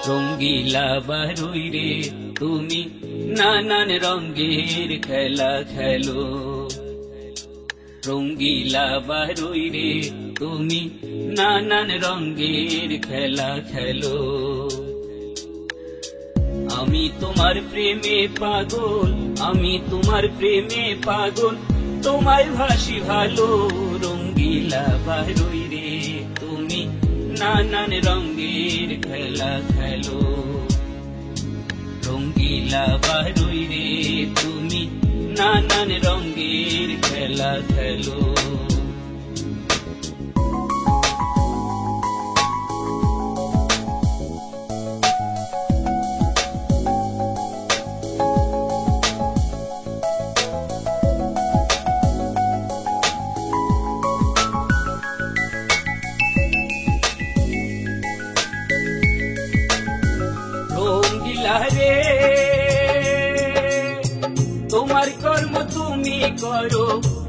রঙ্গিলা বারুই রে তুমি নানান রঙের খেলা খেলো। রঙ্গিলা বারুই রে তুমি নানান রঙের খেলা খেলো। আমি তোমার প্রেমে পাগল, আমি তোমার প্রেমে পাগল, তোমায় ভাসি ভালো। রঙ্গিলা বারুই রে তুমি নানান রঙের খেলা খেলো। রঙ্গিলা বারুই রে তুমি নানান রঙের খেলা খেলো। রঙ্গিলা রে তোমার কর্ম তুমি করো,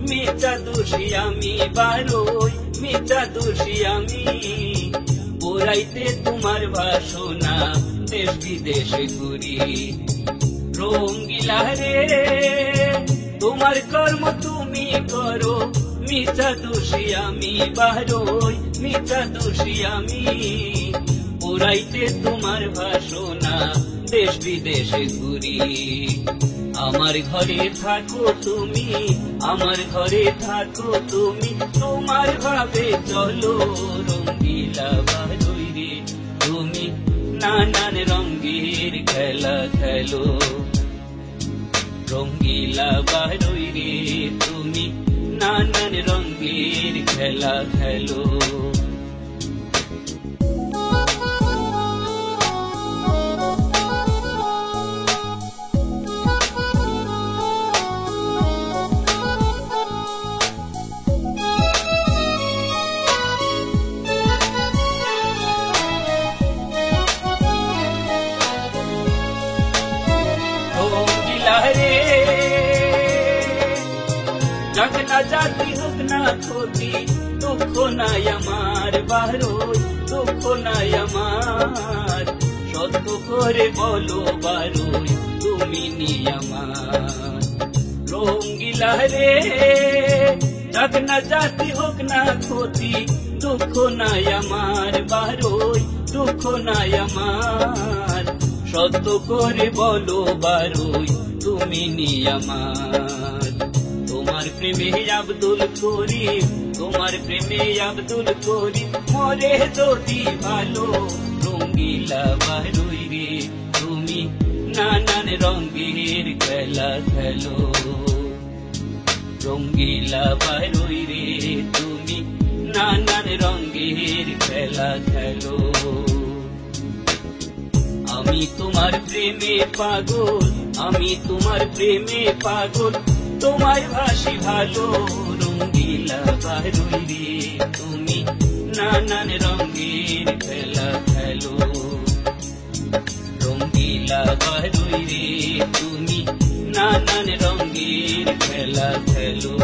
মিথ্যা দোষী আমি বারোই, মিথ্যা দোষী আমি। পোড়াইতে তোমার বাসনা দেশ বিদেশে ঘুরি। রঙ্গিলা রে তোমার কর্ম তুমি করো, মিথ্যা দোষী আমি বারোই, মিথ্যা দোষী আমি। পোড়াইতে তোমার বাসনা দেশ বিদেশে ঘুরি। আমার ঘরে থাকো তুমি, আমার ঘরে থাকো তুমি, তোমার ভাবে চলো। রঙ্গিলা বারুই রে তুমি নানান রঙের খেলা খেলো। রঙ্গিলা বারুই রে তুমি নানান রঙের খেলা খেলো। যাক না জাতি হোক না ক্ষতি, দুঃখ নাই আমার বারোই, দুঃখ নাই আমার। সত্য করে বলো বারোই তুমি নিয়ামার। রঙ্গিলা রে যাক না জাতি হোক না ক্ষতি, দুঃখ নাই আমার বারোই, দুঃখ নাই আমার। সত্য করে বলো বারোই তুমি নিয়ামার। তোমার প্রেমে আব্দুল করিম, তোমার প্রেমে আব্দুল করিম, মরে যদি ভালো। রঙ্গিলা বারুই রে তুমি নানান রঙের খেলা খেলো। রঙ্গিলা বারুই রে তুমি নানান রঙের খেলা খেলো। আমি তোমার প্রেমে পাগল, আমি তোমার প্রেমে পাগল, তোমায় ভাসি ভালো। রঙ্গিলা বারুই রে তুমি নানান রঙের খেলা খেলো। রঙ্গিলা বারুই রে তুমি নানান রঙের খেলা খেলো।